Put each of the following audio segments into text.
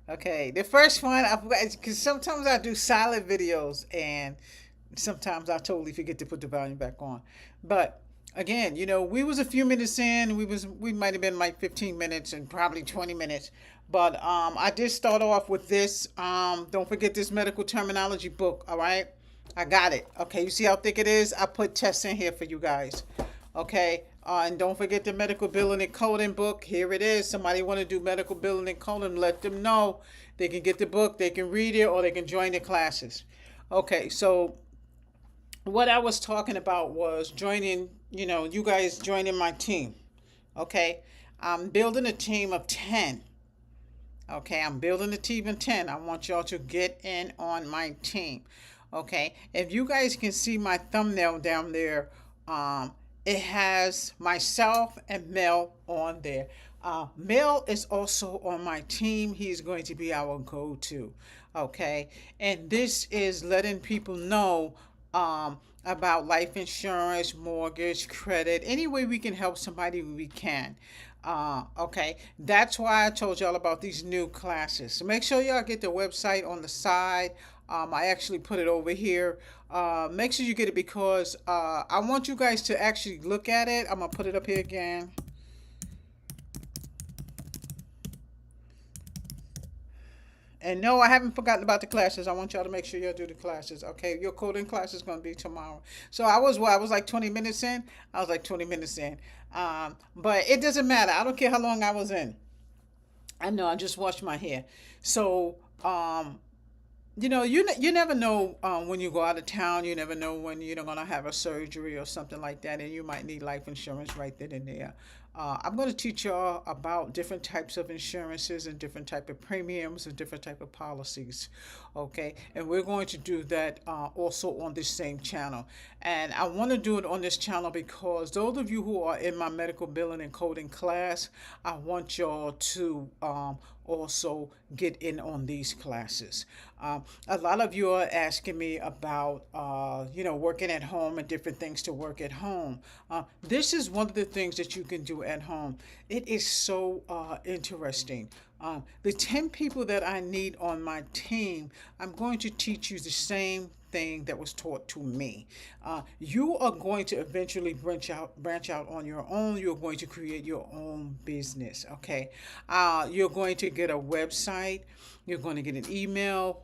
Okay, the first one, I forgot, because sometimes I do silent videos and sometimes I totally forget to put the volume back on. But again, we was a few minutes in. We might have been like 15 minutes and probably 20 minutes. But I did start off with this. Don't forget this medical terminology book. All right, I got it. Okay, you see how thick it is? I put tests in here for you guys. Okay. And don't forget the medical billing and coding book. Here it is. Somebody want to do medical billing and coding, let them know. They can get the book, they can read it, or they can join the classes. Okay, so what I was talking about was joining, you guys joining my team. Okay. I'm building a team of 10. Okay. I'm building a team of 10. I want y'all to get in on my team. Okay. If you guys can see my thumbnail down there, it has myself and Mel on there. Mel is also on my team. He's going to be our go to. Okay. And this is letting people know about life insurance, mortgage, credit, any way we can help somebody we can. Okay, that's why I told y'all about these new classes. So make sure y'all get the website on the side. I actually put it over here. Make sure you get it because I want you guys to actually look at it. I'm gonna put it up here again. And no, I haven't forgotten about the classes. I want y'all to make sure y'all do the classes. Okay, your coding class is going to be tomorrow. So I was like 20 minutes in. I was like 20 minutes in. But it doesn't matter. I don't care how long I was in. I know. I just washed my hair. So you never know when you go out of town. You never know when you're gonna have a surgery or something like that, and you might need life insurance right then and there. I'm going to teach y'all about different types of insurances and different type of premiums and different type of policies. Okay, and we're going to do that also on this same channel. And I want to do it on this channel because those of you who are in my medical billing and coding class, I want y'all to also get in on these classes. A lot of you are asking me about, working at home and different things to work at home. This is one of the things that you can do at home. It is so interesting. The 10 people that I need on my team, I'm going to teach you the same thing that was taught to me. You are going to eventually branch out on your own. You're going to create your own business. Okay, you're going to get a website. You're going to get an email.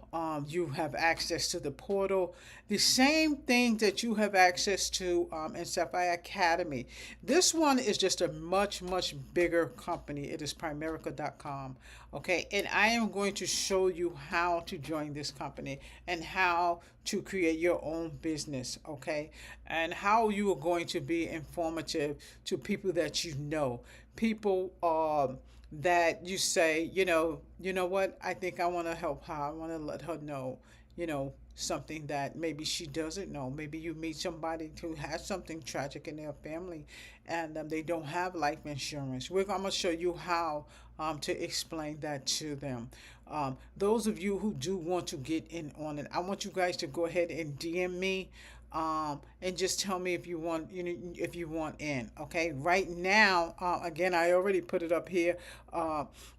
You have access to the portal. The same thing that you have access to in Sapphire Academy. This one is just a much, much bigger company. It is Primerica.com. Okay, and I am going to show you how to join this company and how to create your own business. Okay, and how you are going to be informative to people that you know. People that you say, you know what, I think I want to help her. I want to let her know, something that maybe she doesn't know. Maybe you meet somebody who has something tragic in their family and they don't have life insurance. I'm going to show you how to explain that to them. Those of you who do want to get in on it, I want you guys to go ahead and DM me and just tell me if you want if you want in. Okay, right now, again, I already put it up here.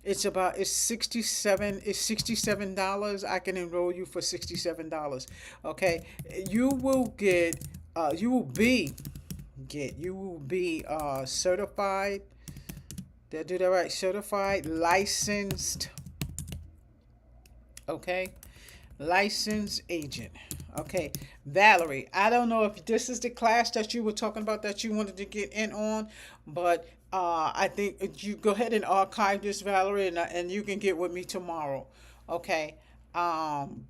It's 67. It's $67. I can enroll you for $67. Okay, you will get you will be certified. Did I do that right? Certified, licensed. Okay, licensed agent. Okay, Valerie, I don't know if this is the class that you were talking about that you wanted to get in on, but I think you go ahead and archive this, Valerie, and you can get with me tomorrow. Okay. Um,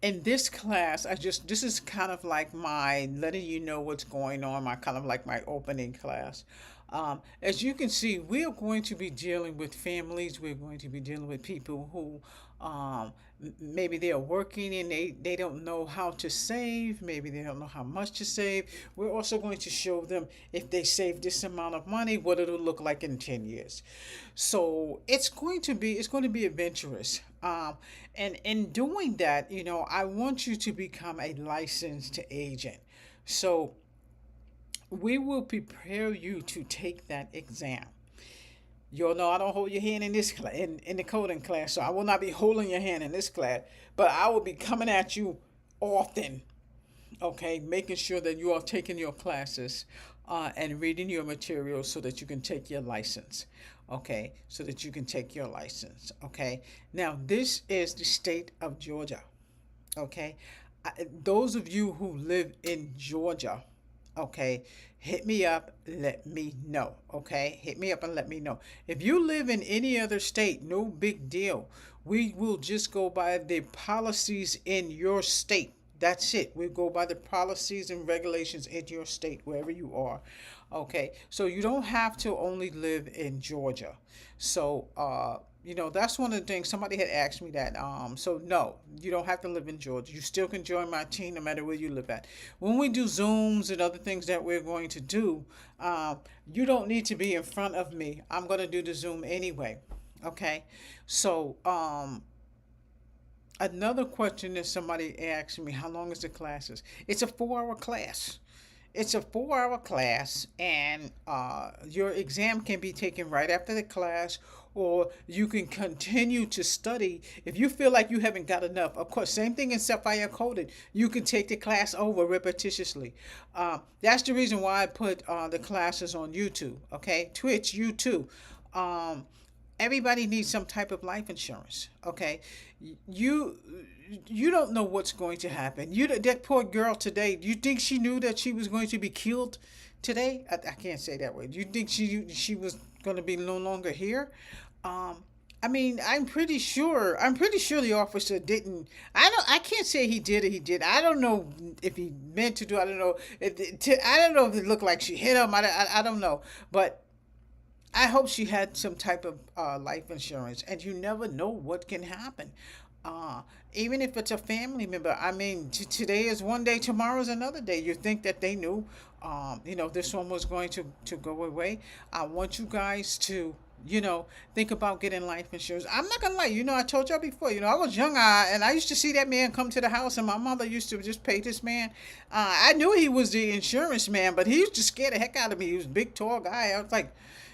in this class, this is kind of like my letting you know what's going on, my kind of like my opening class. As you can see, we are going to be dealing with families. We're going to be dealing with people who maybe they are working and they don't know how to save. Maybe they don't know how much to save. We're also going to show them if they save this amount of money, what it'll look like in 10 years. So it's going to be adventurous. And in doing that, I want you to become a licensed agent. So, we will prepare you to take that exam. You'll know I don't hold your hand in this class, in the coding class, so I will not be holding your hand in this class, but I will be coming at you often, okay, making sure that you are taking your classes and reading your materials so that you can take your license, okay, so that you can take your license, okay. Now, this is the state of Georgia, okay. Those of you who live in Georgia, okay, hit me up, let me know, okay, hit me up and let me know. If you live in any other state, no big deal. We will just go by the policies in your state. That's it. We go by the policies and regulations in your state, wherever you are. Okay, so you don't have to only live in Georgia. So, that's one of the things somebody had asked me that. So no, you don't have to live in Georgia. You still can join my team no matter where you live at. When we do Zooms and other things that we're going to do, you don't need to be in front of me. I'm going to do the Zoom anyway. Okay, so another question that somebody asked me, how long is the classes? It's a 4 hour class. It's a 4 hour class, and your exam can be taken right after the class, or you can continue to study. If you feel like you haven't got enough, of course, same thing in Sapphire Coding. You can take the class over repetitiously. That's the reason why I put the classes on YouTube, okay? Twitch, YouTube. Um, Everybody needs some type of life insurance, okay. you you don't know what's going to happen. That poor girl today, do you think she knew that she was going to be killed today? I can't say that way. Do you think she was going to be no longer here? I mean, I'm pretty sure the officer didn't. I can't say he did or he did. I don't know if he meant to do. I don't know. I don't know if it looked like she hit him. I don't know. But I hope she had some type of life insurance, and you never know what can happen. Uh, Even if it's a family member, I mean, today is one day, tomorrow is another day. You think that they knew, this one was going to go away. I want you guys to, think about getting life insurance. I'm not gonna lie, I told y'all before, I was young, and I used to see that man come to the house, and my mother used to just pay this man. I knew he was the insurance man, but he used to scare the heck out of me. He was a big, tall guy. I was like,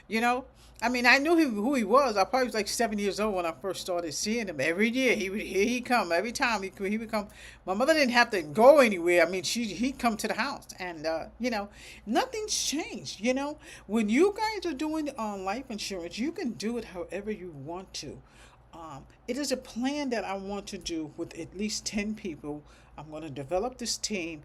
you know, I mean, I knew who he was. I probably was like 7 years old when I first started seeing him. Every year he would here he come. Every time he would come. My mother didn't have to go anywhere. I mean, he'd come to the house, and nothing's changed. When you guys are doing life insurance, you can do it however you want to. It is a plan that I want to do with at least 10 people. I'm going to develop this team.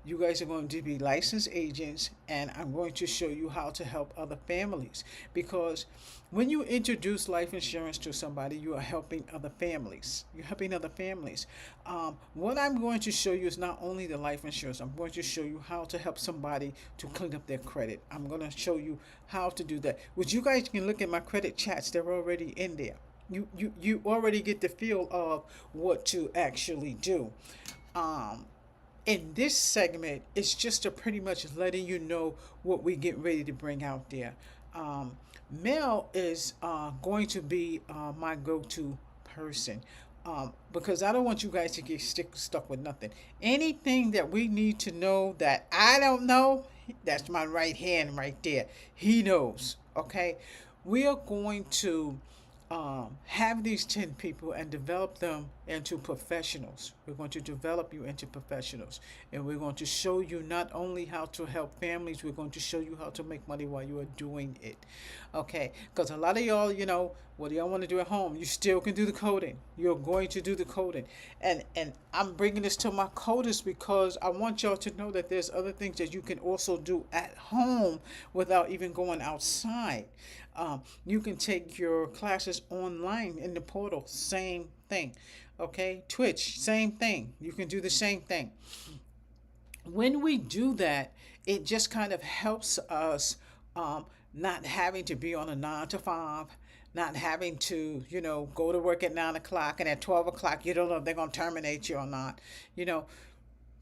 You guys are going to be licensed agents, and I'm going to show you how to help other families. Because when you introduce life insurance to somebody, you are helping other families. You're helping other families. What I'm going to show you is not only the life insurance, I'm going to show you how to help somebody to clean up their credit. I'm going to show you how to do that. Which you guys can look at my credit chats, they're already in there. You already get the feel of what to actually do. Um, in this segment, it's just a pretty much letting you know what we get ready to bring out there. Um, Mel is going to be my go-to person, because I don't want you guys to get stuck with nothing. Anything that we need to know that I don't know, that's my right hand right there. He knows. Okay, we are going to have these 10 people and develop them into professionals. We're going to develop you into professionals. And we're going to show you not only how to help families, we're going to show you how to make money while you are doing it. Okay? Because a lot of y'all, what do y'all want to do at home? You still can do the coding. You're going to do the coding. And I'm bringing this to my coders because I want y'all to know that there's other things that you can also do at home without even going outside. You can take your classes online in the portal, same thing. Okay, Twitch, same thing. You can do the same thing. When we do that, it just kind of helps us not having to be on a 9 to 5, not having to, go to work at 9 o'clock, and at 12 o'clock you don't know if they're going to terminate you or not. You know,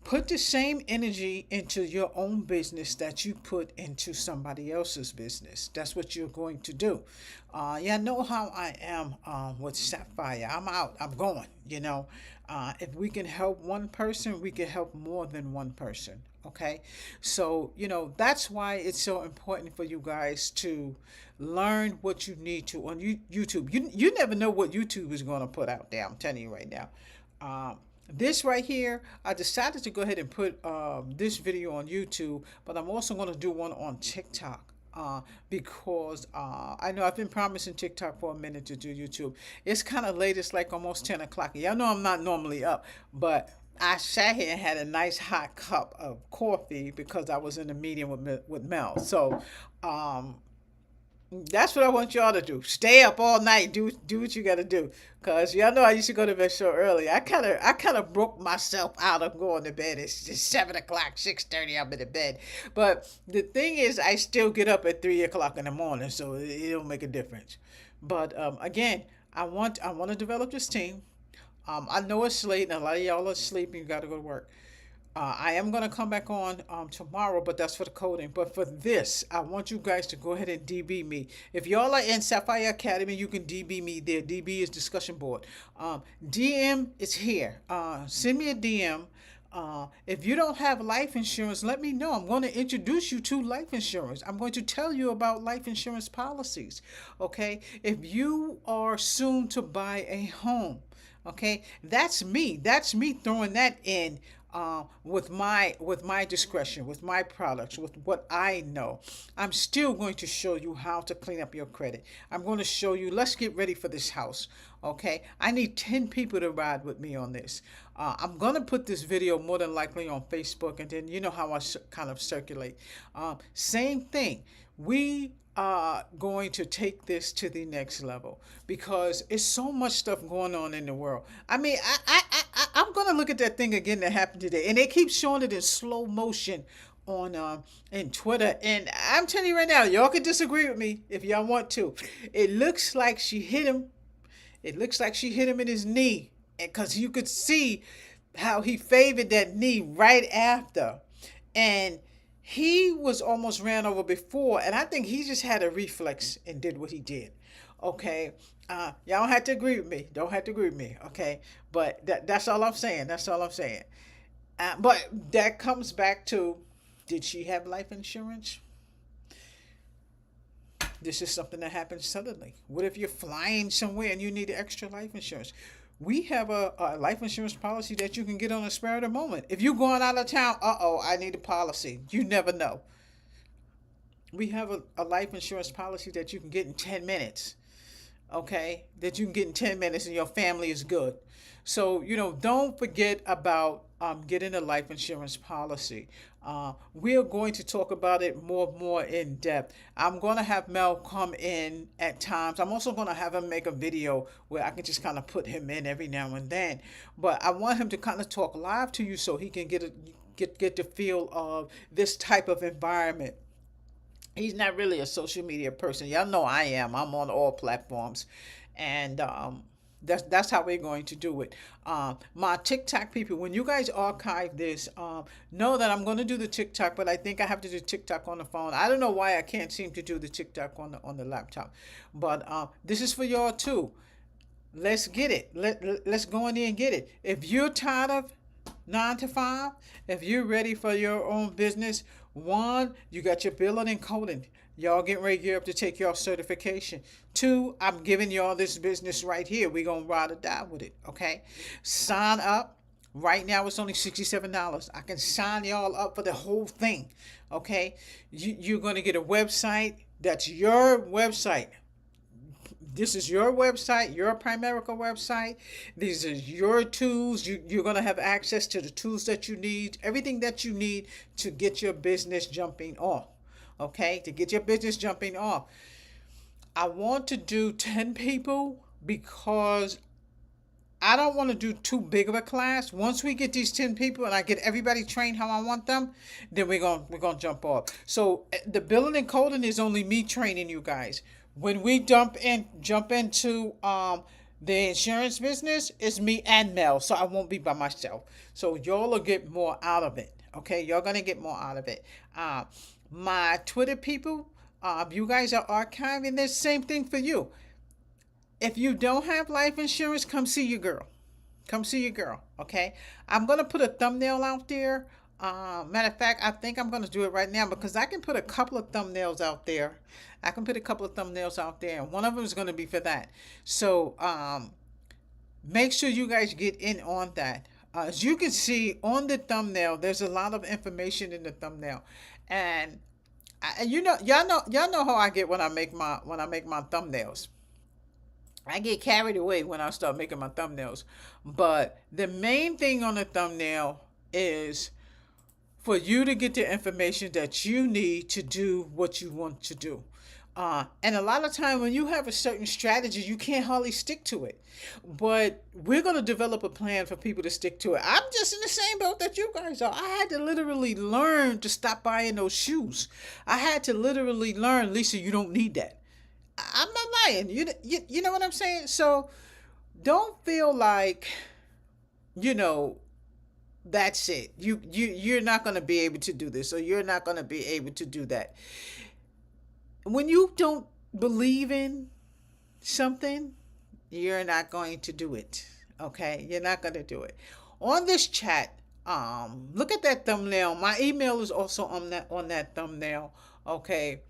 Put the same energy into your own business that you put into somebody else's business. That's what you're going to do. Yeah, know how I am with Sapphire. I'm out. I'm going. If we can help one person, we can help more than one person. Okay, so that's why it's so important for you guys to learn what you need to on YouTube. You never know what YouTube is going to put out there. I'm telling you right now. This right here, I decided to go ahead and put this video on YouTube, but I'm also going to do one on TikTok. Because I know I've been promising TikTok for a minute to do YouTube. It's kind of late. It's like almost 10 o'clock. Y'all know I'm not normally up, but I sat here and had a nice hot cup of coffee because I was in a meeting with Mel. So that's what I want y'all to do. Stay up all night. Do what you got to do. Cause y'all know I used to go to bed so early. I kind of broke myself out of going to bed. It's just 7 o'clock, 6:30. I'm in the bed. But the thing is, I still get up at 3 o'clock in the morning, so it don't make a difference. But again, I want to develop this team. I know it's late and a lot of y'all are sleeping. You got to go to work. I am going to come back on tomorrow, but that's for the coding. But for this, I want you guys to go ahead and DB me. If y'all are in Sapphire Academy, you can DB me there. DB is discussion board. DM is here. Send me a DM. If you don't have life insurance, let me know. I'm going to introduce you to life insurance. I'm going to tell you about life insurance policies. Okay? If you are soon to buy a home, okay, that's me. That's me throwing that in with my discretion, with my products, with what I know. I'm still going to show you how to clean up your credit. I'm going to show you. Let's get ready for this house. Okay, I need 10 people to ride with me on this. I'm going to put this video more than likely on Facebook, and then you know how I kind of circulate. Same thing. We are going to take this to the next level because it's so much stuff going on in the world. I mean, I'm going to look at that thing again that happened today, and they keep showing it in slow motion on in Twitter. And I'm telling you right now, y'all can disagree with me if y'all want to. It looks like she hit him. It looks like she hit him in his knee, because you could see how he favored that knee right after, and he was almost ran over before, and I think he just had a reflex and did what he did. Okay. Y'all don't have to agree with me. Don't have to agree with me. Okay. But that's all I'm saying. That's all I'm saying. But that comes back to, did she have life insurance? This is something that happens suddenly. What if you're flying somewhere and you need extra life insurance? We have a life insurance policy that you can get on a spur of the moment. If you're going out of town, I need a policy. You never know. We have a life insurance policy that you can get in 10 minutes. Okay? That you can get in 10 minutes and your family is good. So, don't forget about getting a life insurance policy. We're going to talk about it more in depth. I'm going to have Mel come in at times. I'm also going to have him make a video where I can just kind of put him in every now and then. But I want him to kind of talk live to you so he can get the feel of this type of environment. He's not really a social media person. Y'all know I am. I'm on all platforms, and that's how we're going to do it. My TikTok people, when you guys archive this, know that I'm going to do the TikTok, but I think I have to do TikTok on the phone. I don't know why I can't seem to do the TikTok on the laptop, but this is for y'all too. Let's get it. Let's go in there and get it. If you're tired of 9 to 5, if you're ready for your own business, one, you got your billing and coding. Y'all getting ready to gear up to take your certification. Two, I'm giving y'all this business right here. We're going to ride or die with it, okay? Sign up. Right now, it's only $67. I can sign y'all up for the whole thing, okay? You're going to get a website. That's your website. This is your website, your Primerica website. These are your tools. You're going to have access to the tools that you need, everything that you need to get your business jumping off. Okay, to get your business jumping off. I want to do 10 people because I don't want to do too big of a class. Once we get these 10 people and I get everybody trained how I want them, then we're gonna jump off. So the billing and coding is only me training you guys. When we jump into the insurance business, it's me and Mel, so I won't be by myself. So y'all will get more out of it. Okay, y'all gonna get more out of it. My Twitter people, you guys are archiving this. Same thing for you. If you don't have life insurance, come see your girl. Come see your girl. Okay, I'm gonna put a thumbnail out there Matter of fact, I think I'm gonna do it right now because I can put a couple of thumbnails out there. I can put a couple of thumbnails out there, and one of them is gonna be for that. So make sure you guys get in on that. As you can see on the thumbnail, there's a lot of information in the thumbnail, and you know, y'all know how I get when I make my thumbnails. I get carried away when I start making my thumbnails. But the main thing on the thumbnail is for you to get the information that you need to do what you want to do. And a lot of time when you have a certain strategy, you can't hardly stick to it. But we're going to develop a plan for people to stick to it. I'm just in the same boat that you guys are. I had to literally learn to stop buying those shoes. I had to literally learn, Lisa, you don't need that. I'm not lying. You know what I'm saying? So don't feel like, you know, that's it. You're not going to be able to do this, or you're not going to be able to do that. When you don't believe in something, you're not going to do it. Okay? You're not going to do it. On this chat, look at that thumbnail. My email is also on that thumbnail. Okay?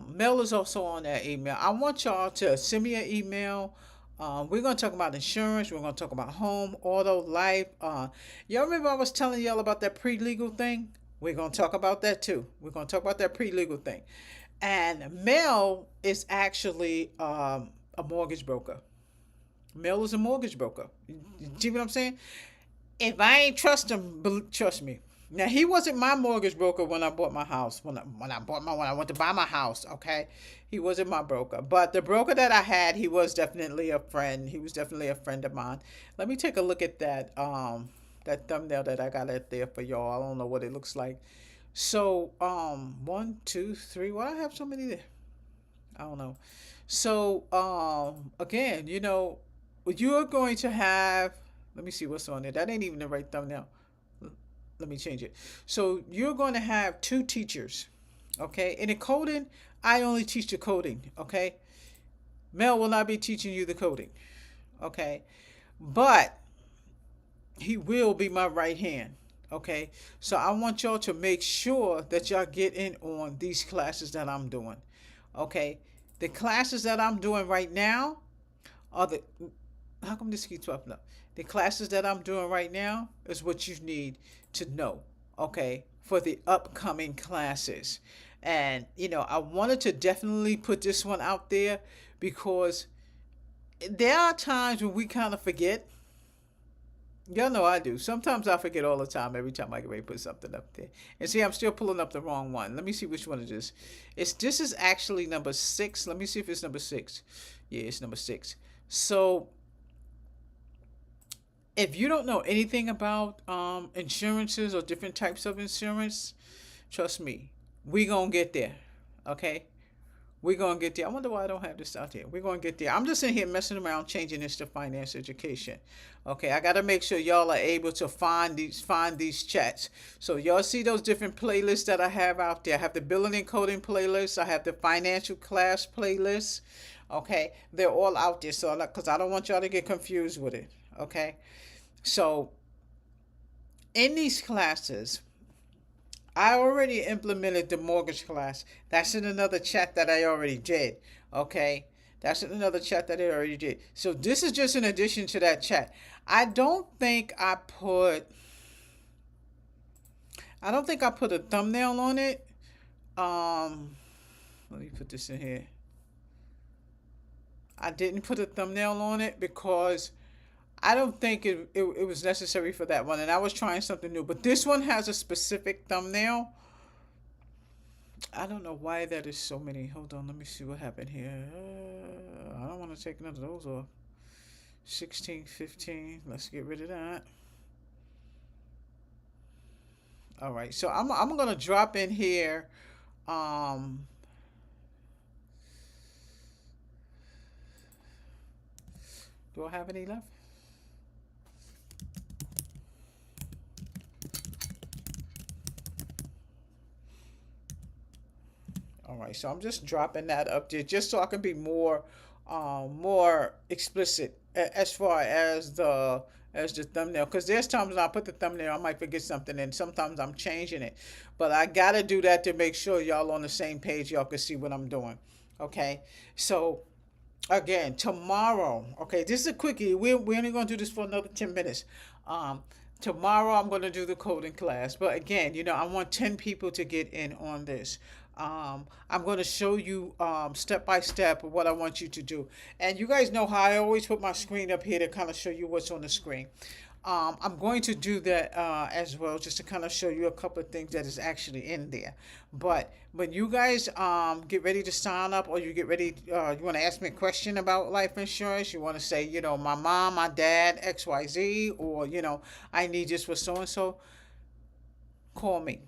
Mail is also on that email. I want y'all to send me an email. We're going to talk about insurance. We're going to talk about home, auto, life. Y'all remember I was telling y'all about that pre-legal thing? We're going to talk about that too. We're going to talk about that pre-legal thing. And Mel is actually a mortgage broker. Mel is a mortgage broker. You see what I'm saying? If I ain't trust him, trust me. Now he wasn't my mortgage broker when I bought my house. When I went to buy my house, okay, he wasn't my broker. But the broker that I had, he was definitely a friend. He was definitely a friend of mine. Let me take a look at that thumbnail that I got up there for y'all. I don't know what it looks like. So one, two, three. Why do I have so many there? I don't know. So again, you know, you're going to have. Let me see what's on there. That ain't even the right thumbnail. Let me change it. So you're going to have two teachers, okay? And in coding, I only teach the coding, okay? Mel will not be teaching you the coding, okay? But he will be my right hand, okay? So I want y'all to make sure that y'all get in on these classes that I'm doing, okay? The classes that I'm doing right now are the. How come this keeps popping up? The classes that I'm doing right now is what you need to know, okay, for the upcoming classes. And, you know, I wanted to definitely put this one out there because there are times when we kind of forget. Y'all know I do. Sometimes I forget all the time every time I get ready to put something up there. And see, I'm still pulling up the wrong one. Let me see which one it is. This is actually number 6. Let me see if it's number 6. Yeah, it's number 6. So if you don't know anything about insurances or different types of insurance, trust me, we gonna get there. Okay, we gonna get there. I wonder why I don't have this out here. We're gonna get there. I'm just in here messing around, changing this to finance education. Okay, I gotta make sure y'all are able to find these chats. So y'all see those different playlists that I have out there. I have the billing and coding playlist. I have the financial class playlist. Okay, they're all out there. So because I don't want y'all to get confused with it. Okay. So in these classes, I already implemented the mortgage class. That's in another chat that I already did. Okay. That's in another chat that I already did. So this is just in addition to that chat. I don't think I put a thumbnail on it. Let me put this in here. I didn't put a thumbnail on it because I don't think it was necessary for that one. And I was trying something new. But this one has a specific thumbnail. I don't know why that is so many. Hold on, let me see what happened here. I don't want to take none of those off. 16, 15. Let's get rid of that. All right, so I'm gonna drop in here. Um, do I have any left? All right, so I'm just dropping that up there just so I can be more explicit as far as the thumbnail. Because there's times when I put the thumbnail, I might forget something, and sometimes I'm changing it. But I gotta do that to make sure y'all on the same page. Y'all can see what I'm doing. Okay, so again tomorrow, okay, this is a quickie. We're only going to do this for another 10 minutes. um Tomorrow I'm going to do the coding class, but again, I want 10 people to get in on this. I'm going to show you step by step what I want you to do, and you guys know how I always put my screen up here to kind of show you what's on the screen. I'm going to do that as well, just to kind of show you a couple of things that is actually in there. But when you guys get ready to sign up, or you get ready, you want to ask me a question about life insurance, you want to say, my mom, my dad, XYZ, or, I need this for so and so, call me.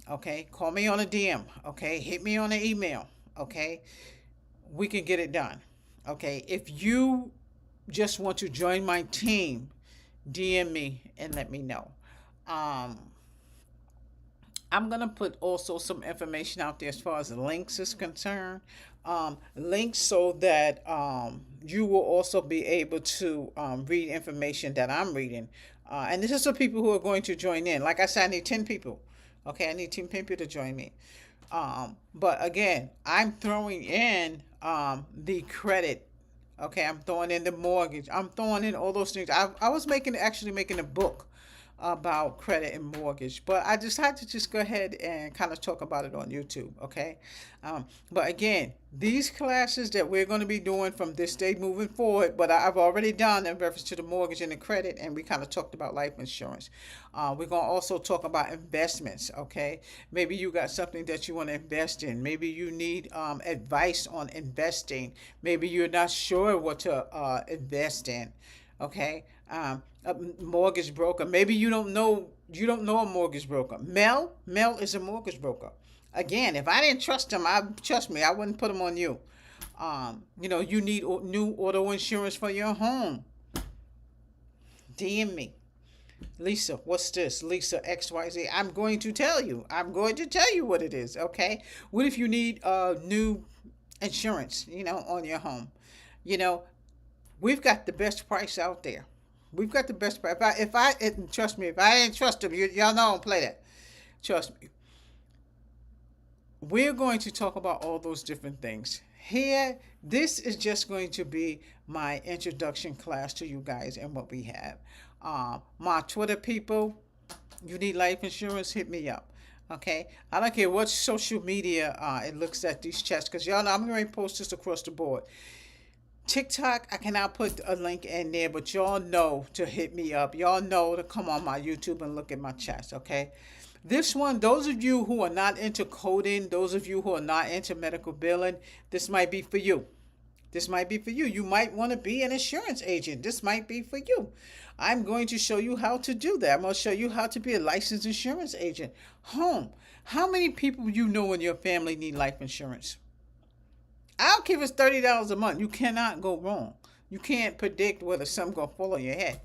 Okay, call me on a DM. Okay, hit me on an email. Okay, we can get it done. Okay, if you just want to join my team, DM me and let me know. Um, I'm gonna put also some information out there as far as the links is concerned. Links so that you will also be able to read information that I'm reading. And this is for people who are going to join in. Like I said, I need 10 people. Okay, I need 10 people to join me. But again, I'm throwing in the credit. Okay, I'm throwing in the mortgage. I'm throwing in all those things. I was actually making a book about credit and mortgage, but I decided to just go ahead and kind of talk about it on YouTube. Okay, but again, these classes that we're going to be doing from this day moving forward, but I've already done in reference to the mortgage and the credit, and we kind of talked about life insurance. We're going to also talk about investments. Okay, maybe you got something that you want to invest in. Maybe you need advice on investing. Maybe you're not sure what to invest in. Okay, a mortgage broker. Maybe you don't know a mortgage broker. Mel is a mortgage broker. Again, if I didn't trust him, trust me, I wouldn't put him on you. You need new auto insurance for your home. DM me. Lisa, what's this? Lisa XYZ. I'm going to tell you. I'm going to tell you what it is, okay? What if you need new insurance, on your home? You know, we've got the best price out there. We've got the best price. Trust me, if I didn't trust them, y'all know I don't play that. Trust me. We're going to talk about all those different things. Here, this is just going to be my introduction class to you guys and what we have. My Twitter people, you need life insurance, hit me up. Okay, I don't care what social media it looks at these chats, because y'all know I'm going to post this across the board. TikTok, I cannot put a link in there, but y'all know to hit me up. Y'all know to come on my YouTube and look at my chats, okay? This one, those of you who are not into coding, those of you who are not into medical billing, this might be for you. This might be for you. You might want to be an insurance agent. This might be for you. I'm going to show you how to do that. I'm going to show you how to be a licensed insurance agent. Home. How many people you know in your family need life insurance? I don't care if it's $30 a month. You cannot go wrong. You can't predict whether something's gonna fall on your head.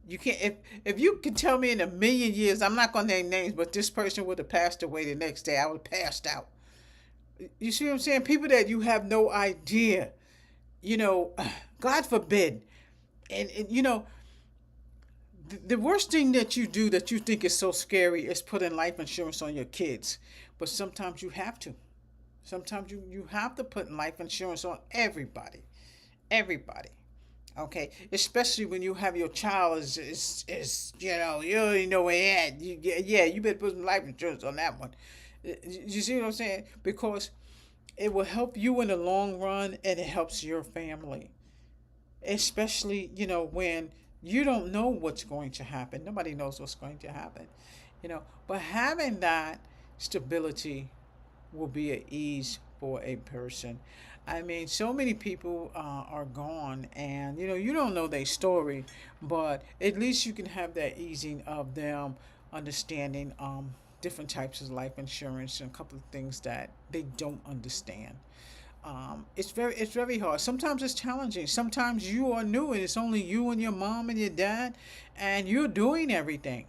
You can't. If you could tell me in a million years, I'm not gonna name names, but this person would have passed away the next day, I would have passed out. You see what I'm saying? People that you have no idea. You know, God forbid. And the worst thing that you do that you think is so scary is putting life insurance on your kids. But sometimes you have to. Sometimes you have to put life insurance on everybody. Everybody. Okay? Especially when you have your child you already know where he at. You better put some life insurance on that one. You see what I'm saying? Because it will help you in the long run, and it helps your family. Especially, when you don't know what's going to happen. Nobody knows what's going to happen. But having that stability will be at ease for a person. I mean, so many people are gone, and you don't know their story, but at least you can have that easing of them understanding different types of life insurance and a couple of things that they don't understand. It's very hard. Sometimes it's challenging. Sometimes you are new and it's only you and your mom and your dad, and you're doing everything.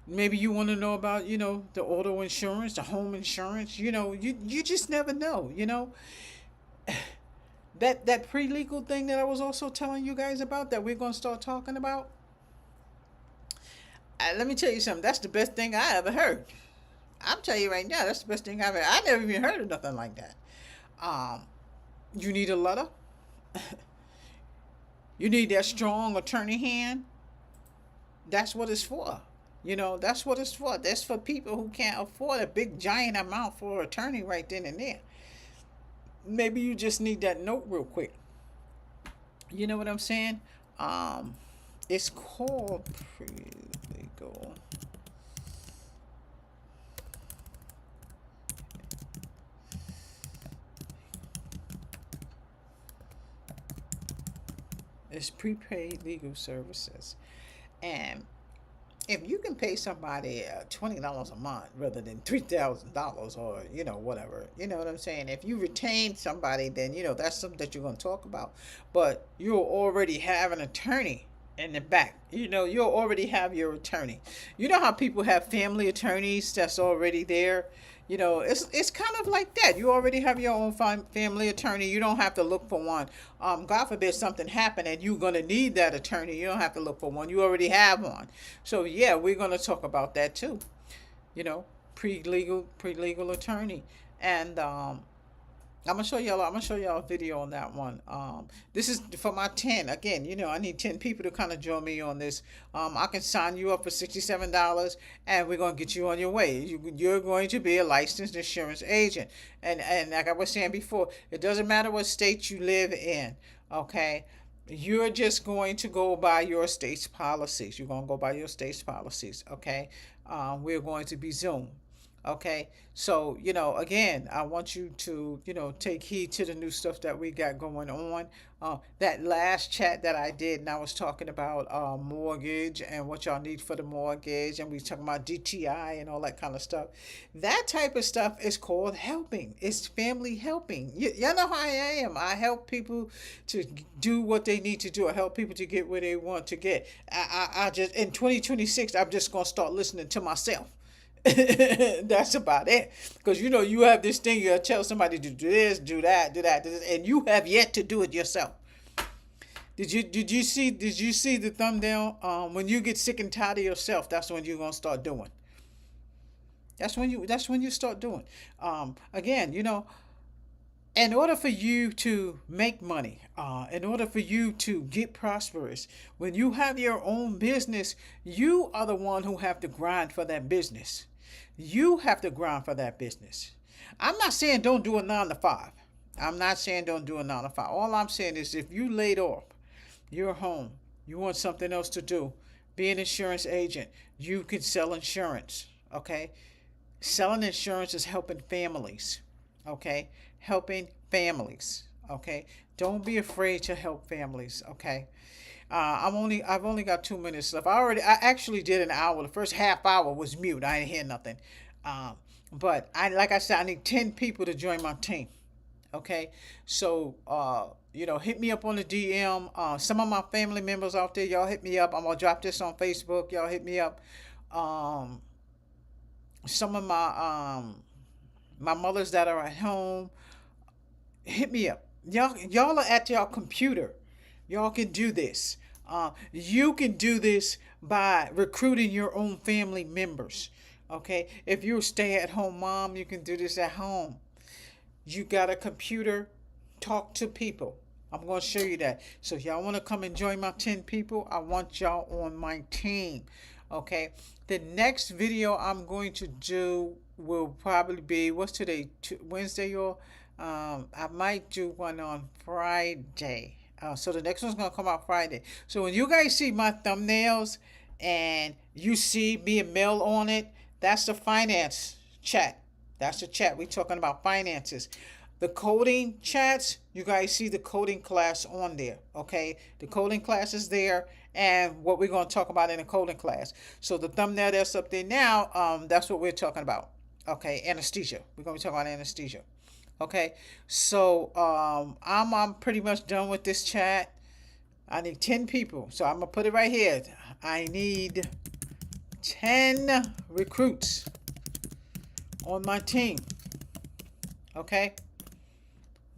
Maybe you want to know about, the auto insurance, the home insurance. You just never know. That pre-legal thing that I was also telling you guys about that we're gonna start talking about. Let me tell you something. That's the best thing I ever heard. I'm telling you right now, that's the best thing I've ever. I never even heard of nothing like that. Um, you need a letter. You need that strong attorney hand. That's what it's for. That's what it's for. That's for people who can't afford a big giant amount for an attorney right then and there. Maybe you just need that note real quick. You know what I'm saying? Um, it's called pre-legal. It's prepaid legal services. And if you can pay somebody $20 a month rather than $3,000 or whatever, you know what I'm saying. If you retain somebody, then that's something that you're going to talk about. But you'll already have an attorney in the back. You'll already have your attorney. You know how people have family attorneys that's already there. It's kind of like that. You already have your own family attorney. You don't have to look for one. God forbid something happen and you're gonna need that attorney. You don't have to look for one. You already have one. So yeah, we're gonna talk about that too. You know, pre-legal attorney, and I'm gonna show y'all a video on that one. This is for my 10. Again, I need 10 people to kind of join me on this. I can sign you up for $67, and we're gonna get you on your way. You're going to be a licensed insurance agent, and like I was saying before, it doesn't matter what state you live in. Okay, you're just going to go by your state's policies. You're gonna go by your state's policies. Okay, we're going to be Zoom. Okay, so again, I want you to take heed to the new stuff that we got going on. That last chat that I did, and I was talking about mortgage and what y'all need for the mortgage, and we talking about DTI and all that kind of stuff. That type of stuff is called helping. It's family helping. Y'all know how I am. I help people to do what they need to do. I help people to get where they want to get. I just in 2026, I'm just gonna start listening to myself. That's about it. Because you have this thing, you tell somebody to do this, do that, and you have yet to do it yourself. Did you see the thumbnail? When you get sick and tired of yourself, that's when you're gonna start doing. That's when you start doing. Again, in order for you to make money, in order for you to get prosperous, when you have your own business, you are the one who have to grind for that business. You have to grind for that business. I'm not saying don't do a 9 to 5. I'm not saying don't do a 9 to 5. All I'm saying is if you laid off, you're home, you want something else to do, be an insurance agent, you can sell insurance. Okay? Selling insurance is helping families. Okay? Helping families. Okay? Don't be afraid to help families. Okay? I've only got 2 minutes left. I actually did an hour. The first half hour was mute. I didn't hear nothing. Um, but like I said, I need 10 people to join my team. Okay, so hit me up on the DM. Some of my family members out there, y'all hit me up. I'm gonna drop this on Facebook. Y'all hit me up. Um, some of my mothers that are at home, hit me up. Y'all are at y'all computer. Y'all can do this. You can do this by recruiting your own family members. Okay, if you're a stay-at-home mom, you can do this at home. You got a computer, talk to people. I'm going to show you that. So if y'all want to come and join my 10 people, I want y'all on my team. Okay, the next video I'm going to do will probably be, what's today, Wednesday, y'all? I might do one on Friday. So the next one's gonna come out Friday. So when you guys see my thumbnails and you see me and Mel on it, that's the finance chat. That's the chat. We're talking about finances. The coding chats, you guys see the coding class on there. Okay, the coding class is there, and what we're gonna talk about in the coding class. So the thumbnail that's up there now, that's what we're talking about. Okay, anesthesia. We're gonna be talking about anesthesia. Okay, so I'm pretty much done with this chat. I need 10 people, so I'm gonna put it right here. I need 10 recruits on my team. Okay,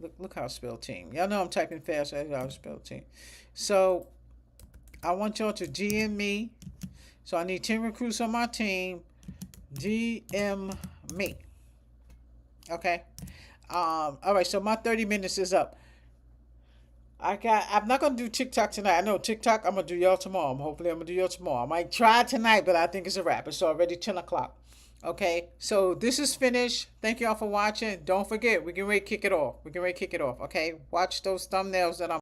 Look how I spell team. Y'all know I'm typing fast as I spell team. So I want y'all to DM me. So I need 10 recruits on my team. DM me. Okay. All right. So my 30 minutes is up. I'm not gonna do TikTok tonight. I know TikTok. I'm gonna do y'all tomorrow. Hopefully, I'm gonna do y'all tomorrow. I might try tonight, but I think it's a wrap. It's already 10 o'clock. Okay, so this is finished. Thank y'all for watching. Don't forget, we can ready to kick it off. We can ready to kick it off. Okay, watch those thumbnails that I'm